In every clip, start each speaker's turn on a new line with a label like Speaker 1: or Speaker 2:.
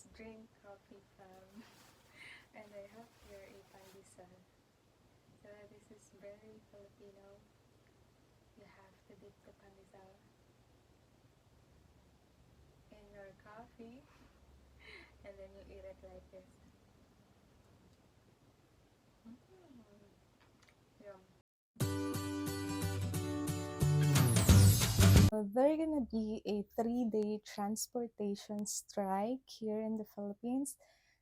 Speaker 1: Let's drink coffee, fam. And I have here a pandesal. So this is very Filipino. You have to dip the pandesal in your coffee and then you eat it like this. Yum. There gonna be a 3-day transportation strike here in the Philippines.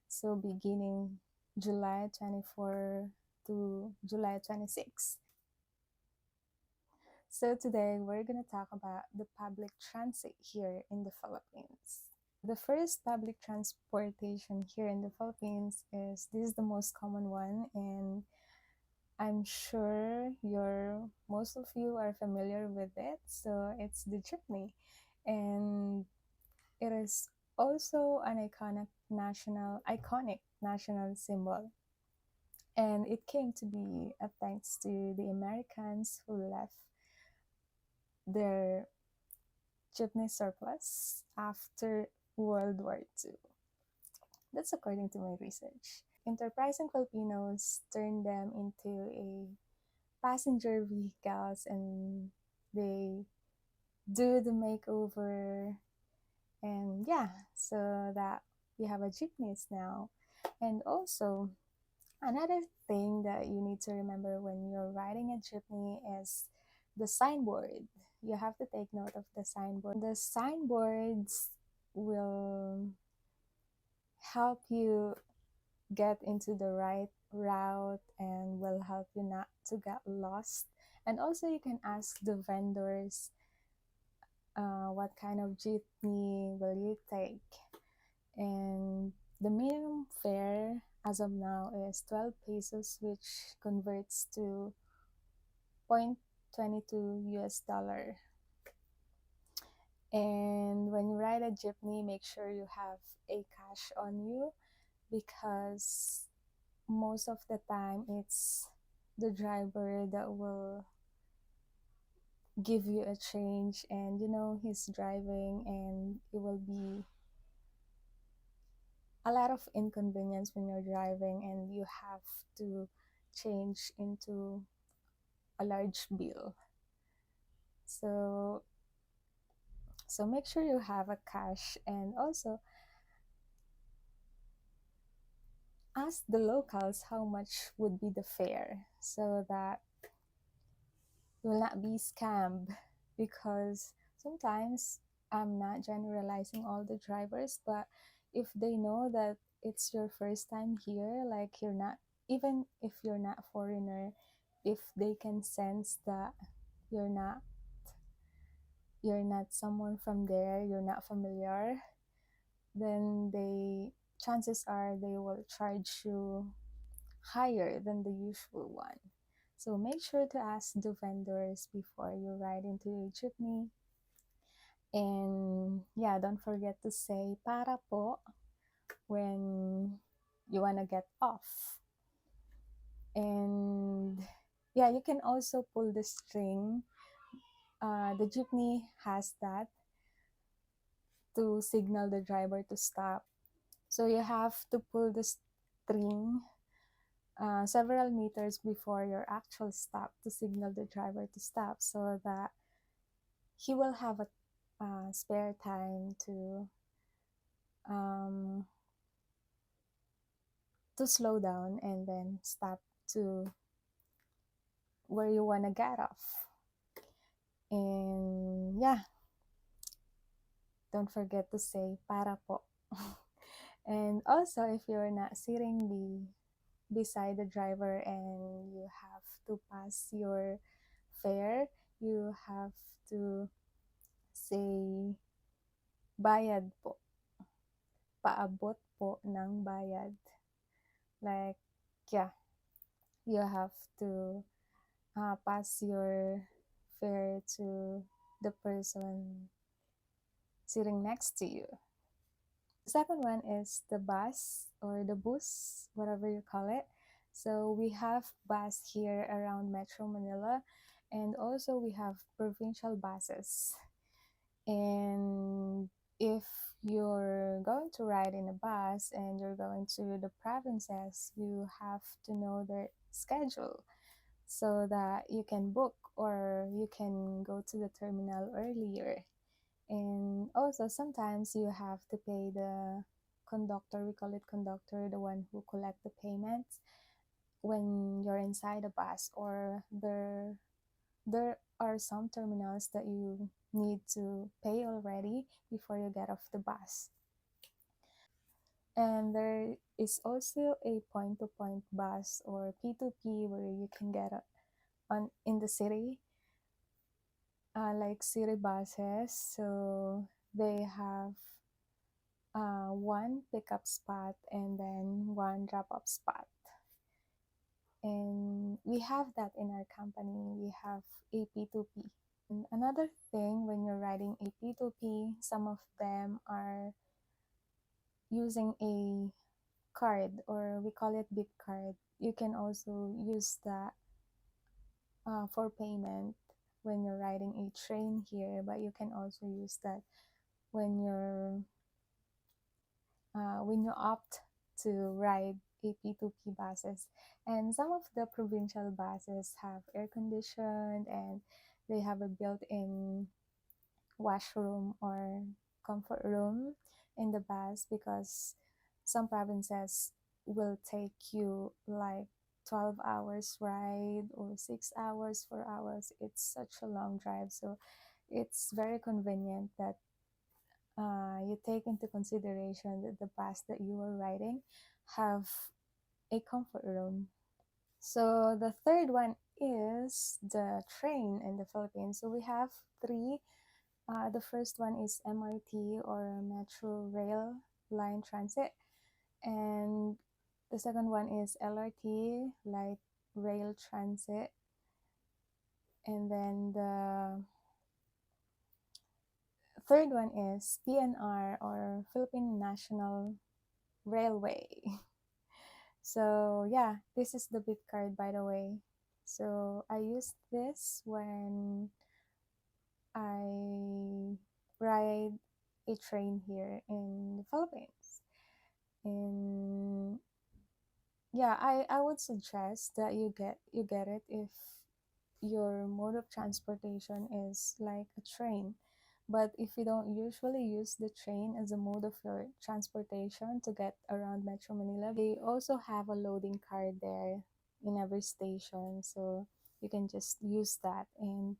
Speaker 1: So beginning July 24 to July 26. So today we're gonna talk about the public transit here in the Philippines. The first public transportation here in the Philippines is this is the most common one, and I'm sure most of you are familiar with it. So it's the jeepney, and it is also an iconic national symbol. And it came to be thanks to the Americans who left their jeepney surplus after World War II. That's according to my research. Enterprising Filipinos turned them into a passenger vehicles, and they do the makeover, and yeah, so that we have a jeepneys now. And also another thing that you need to remember when you're riding a jeepney is the signboard. You have to take note of the signboard. The signboards will help you get into the right route and will help you not to get lost. And also, you can ask the vendors what kind of jeepney will you take. And the minimum fare as of now is 12 pesos, which converts to 0.22 US dollar. And when you ride a jeepney, make sure you have a cash on you, because most of the time it's the driver that will give you a change, and he's driving, and it will be a lot of inconvenience when you're driving and you have to change into a large bill. So make sure you have a cash, and also ask the locals how much would be the fare, so that you will not be scammed. Because sometimes, I'm not generalizing all the drivers, but if they know that it's your first time here, like you're not, even if you're not foreigner, if they can sense that you're not you're not someone from there, you're not familiar, then chances are they will charge you higher than the usual one. So make sure to ask the vendors before you ride into a jeepney. And yeah, don't forget to say para po when you wanna get off. And yeah, you can also pull the string. The jeepney has that to signal the driver to stop. So you have to pull the string several meters before your actual stop to signal the driver to stop, so that he will have a spare time um, to slow down and then stop to where you want to get off. And yeah, don't forget to say para po. And also, if you're not sitting beside the driver and you have to pass your fare, you have to say bayad po. Paabot po ng bayad. Like, yeah, you have to pass your fare to the person sitting next to you. The second one is the bus or the bus, whatever you call it. So we have bus here around Metro Manila, and also we have provincial buses. And if you're going to ride in a bus and you're going to the provinces, you have to know their schedule so that you can book or you can go to the terminal earlier. And also, sometimes you have to pay the conductor, we call it conductor, the one who collect the payments when you're inside a bus, or there are some terminals that you need to pay already before you get off the bus. And there is also a point-to-point bus or P2P where you can get on in the city, like city buses. So they have one pickup spot and then one drop-off spot. And we have that in our company. We have a P2P. And another thing, when you're riding a P2P, some of them are using a card, or we call it bit card. You can also use that for payment when you're riding a train here, but you can also use that when you opt to ride a P2P buses. And some of the provincial buses have air conditioned and they have a built-in washroom or comfort room in the bus, because some provinces will take you like 12 hours ride or 6 hours, 4 hours. It's such a long drive, so it's very convenient that you take into consideration that the bus that you are riding have a comfort room. So the third one is the train in the Philippines. So we have three. The first one is MRT, or Metro Rail Line Transit, and the second one is LRT, Light Rail Transit, and then the third one is PNR, or Philippine National Railway. So yeah, this is the bit card, by the way. So I used this when I ride a train here in the Philippines. And yeah, I would suggest that you get it if your mode of transportation is like a train. But if you don't usually use the train as a mode of your transportation to get around Metro Manila, they also have a loading card there in every station. So you can just use that. And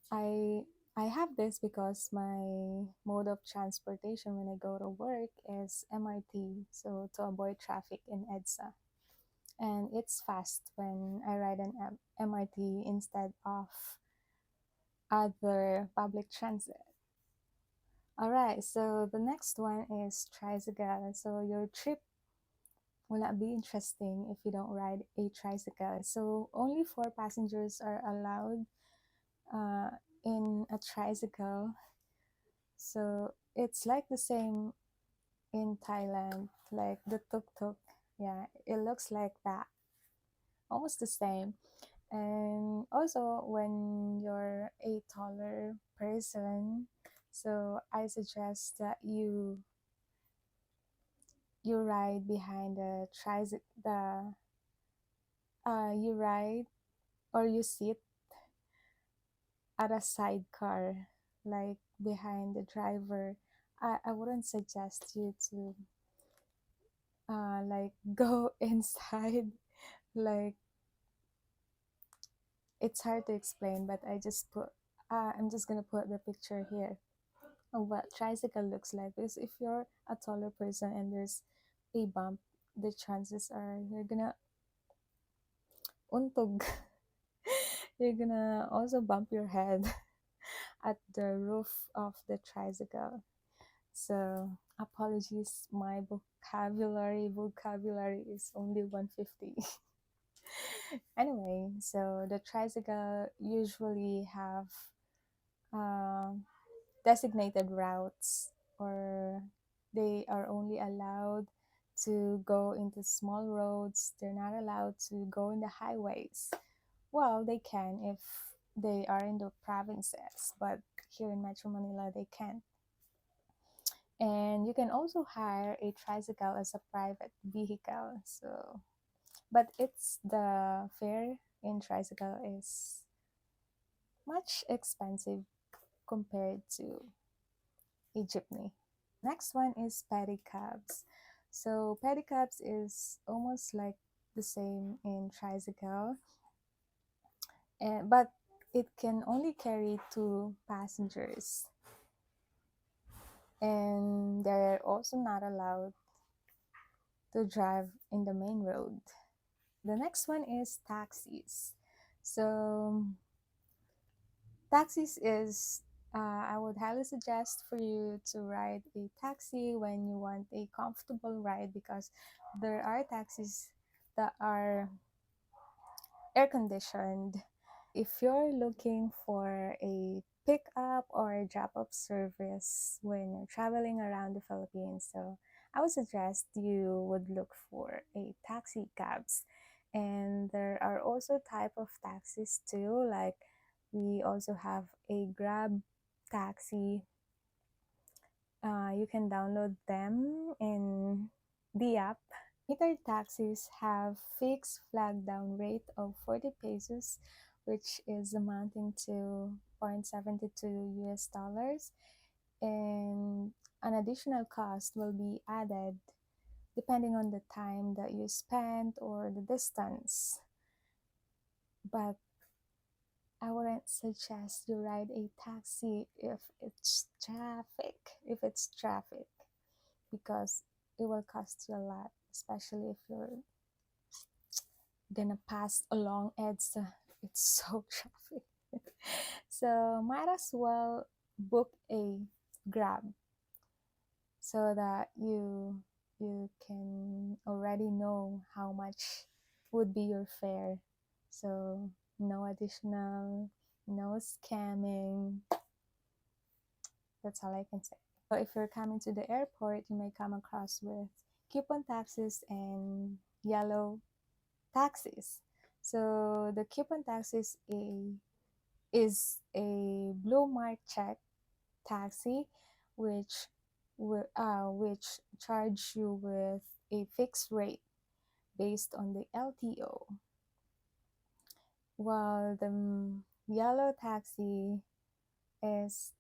Speaker 1: I I have this because my mode of transportation when I go to work is MRT, so to avoid traffic in EDSA. And it's fast when I ride an MRT instead of other public transit. All right, so the next one is tricycle. So your trip will not be interesting if you don't ride a tricycle. So only four passengers are allowed uh, in a tricycle. So it's like the same in Thailand, like the tuk-tuk. Yeah, it looks like that, almost the same. And also, when you're a taller person, so I suggest that you ride behind the tricycle. You ride or you sit at a sidecar, like behind the driver. I wouldn't suggest you to like go inside. Like, it's hard to explain, but I'm just gonna put the picture here of what tricycle looks like. Because if you're a taller person and there's a bump, the chances are you're gonna untog. You're gonna also bump your head at the roof of the tricycle. So apologies, my vocabulary is only 150. Anyway, so the tricycle usually have uh, designated routes, or they are only allowed to go into small roads. They're not allowed to go in the highways. Well, they can if they are in the provinces, but here in Metro Manila, they can't. And you can also hire a tricycle as a private vehicle. So, but it's the fare in tricycle is much expensive compared to a jeepney. Next one is pedicabs. So pedicabs is almost like the same in tricycle, but it can only carry two passengers, and they're also not allowed to drive in the main road. The next one is taxis. So taxis is I would highly suggest for you to ride a taxi when you want a comfortable ride, because there are taxis that are air conditioned. If you're looking for a pick up or drop off service when you're traveling around the Philippines, so I would suggest you would look for a taxi cabs. And there are also type of taxis too, like we also have a Grab taxi. You can download them in the app. Metered taxis have fixed flag down rate of 40 pesos, which is amounting to 0.72 US dollars, and an additional cost will be added depending on the time that you spent or the distance. But I wouldn't suggest you ride a taxi if it's traffic, because it will cost you a lot, especially if you're gonna pass along EDSA. It's so traffic. So might as well book a Grab so that you can already know how much would be your fare. So no additional, no scamming. That's all I can say. So if you're coming to the airport, you may come across with coupon taxis and yellow taxis. So the coupon taxis is a blue mark check taxi, which which charge you with a fixed rate based on the LTO, while the yellow taxi is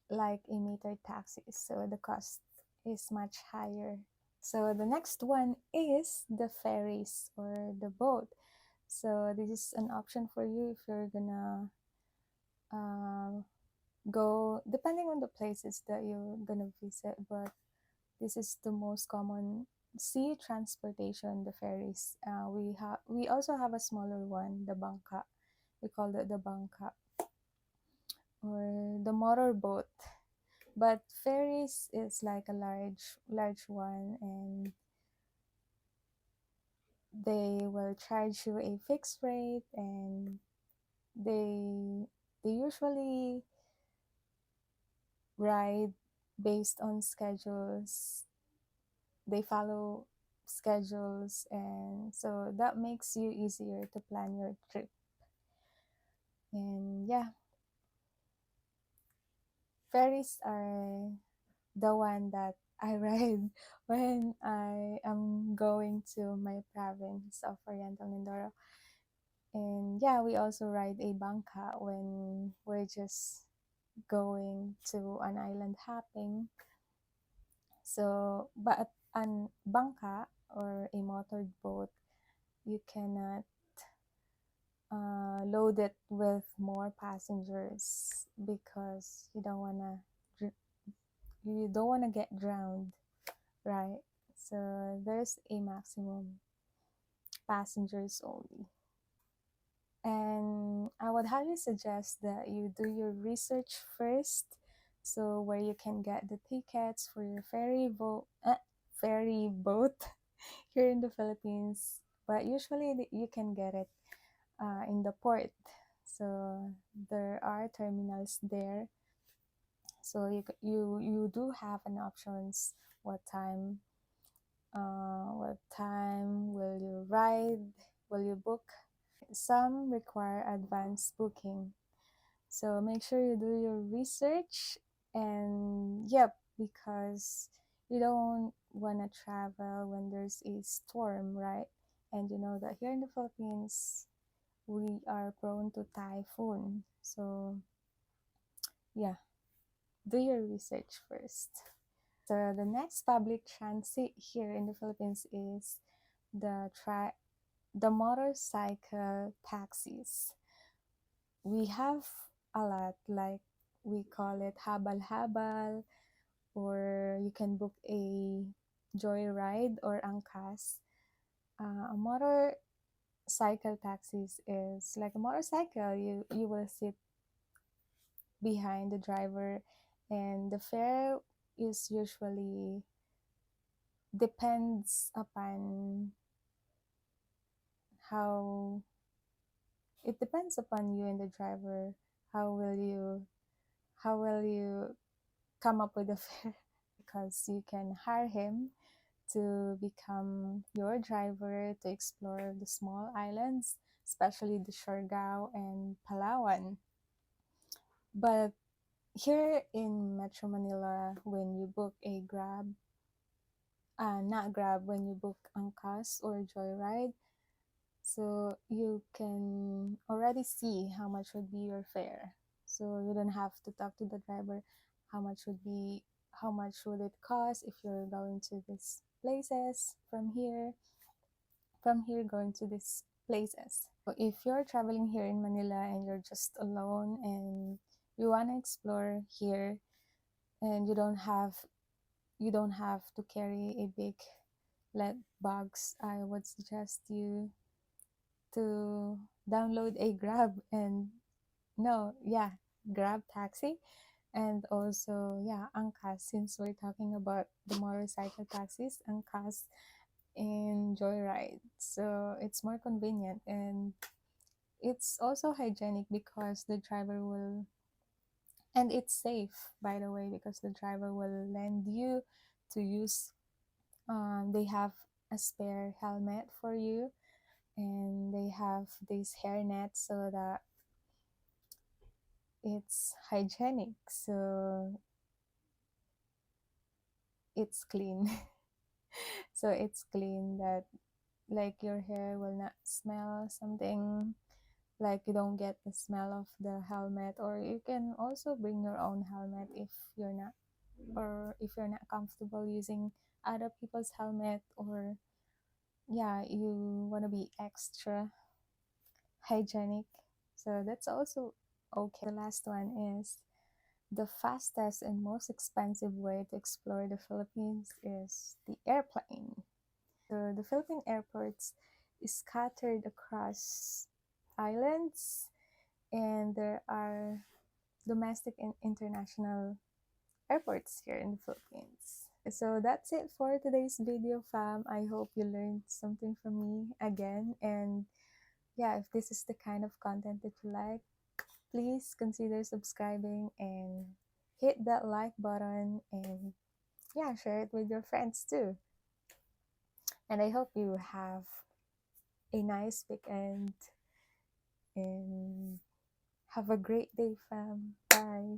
Speaker 1: like a metered taxi, so the cost is much higher. So the next one is the ferries or the boat. So this is an option for you if you're gonna uh, go, depending on the places that you're gonna visit. But this is the most common sea transportation, the ferries. We also have a smaller one, the bangka. We call it the bangka or the motorboat. But ferries is like a large one, and they will charge you a fixed rate, and they usually ride based on schedules. They follow schedules, and so that makes you easier to plan your trip. And yeah, ferries are the one that I ride when I am going to my province of Oriental Mindoro. And yeah, we also ride a bangka when we're just going to an island hopping. So, but an bangka or a motored boat, you cannot load it with more passengers because you don't wanna get drowned, right? So there's a maximum passengers only. And I would highly suggest that you do your research first, so where you can get the tickets for your ferry boat here in the Philippines. But usually you can get it in the port. So there are terminals there. So you do have an options what time will you ride, will you book. Some require advanced booking. So make sure you do your research, and yep, because you don't want to travel when there's a storm, right? And you know that here in the Philippines, we are prone to typhoon. So, yeah, do your research first. So, the next public transit here in the Philippines is the motorcycle taxis. We have a lot, like we call it habal-habal, or you can book a joyride or angkas. A motorcycle taxis is like a motorcycle. You will sit behind the driver, and the fare is usually depends upon how it depends upon you and the driver. How will you how will you come up with a fare? Because you can hire him to become your driver to explore the small islands, especially the Siargao and Palawan. But here in Metro Manila, when you book a Grab, not Grab, when you book Angkas or Joyride, so you can already see how much would be your fare. So you don't have to talk to the driver how much would it cost if you're going to these places from here going to these places. So if you're traveling here in Manila and you're just alone and you want to explore here and you don't have to carry a big lead bags, I would suggest you to download a Grab and no, yeah, Grab taxi, and also yeah, Angkas, since we're talking about the motorcycle taxis, Angkas and Joyride. So it's more convenient and it's also hygienic because the driver will and it's safe, by the way, because the driver will lend you to use they have a spare helmet for you, and they have these hair nets so that it's hygienic, so it's clean. So it's clean that like your hair will not smell something, like you don't get the smell of the helmet, or you can also bring your own helmet if you're not comfortable using other people's helmet, or yeah, you want to be extra hygienic. So that's also okay. The last one is the fastest and most expensive way to explore the Philippines is the airplane. So the Philippine airports is scattered across islands, and there are domestic and international airports here in the Philippines. So that's it for today's video, fam. I hope you learned something from me again. And yeah, if this is the kind of content that you like, please consider subscribing and hit that like button, and yeah, share it with your friends too. And I hope you have a nice weekend and have a great day, fam. Bye.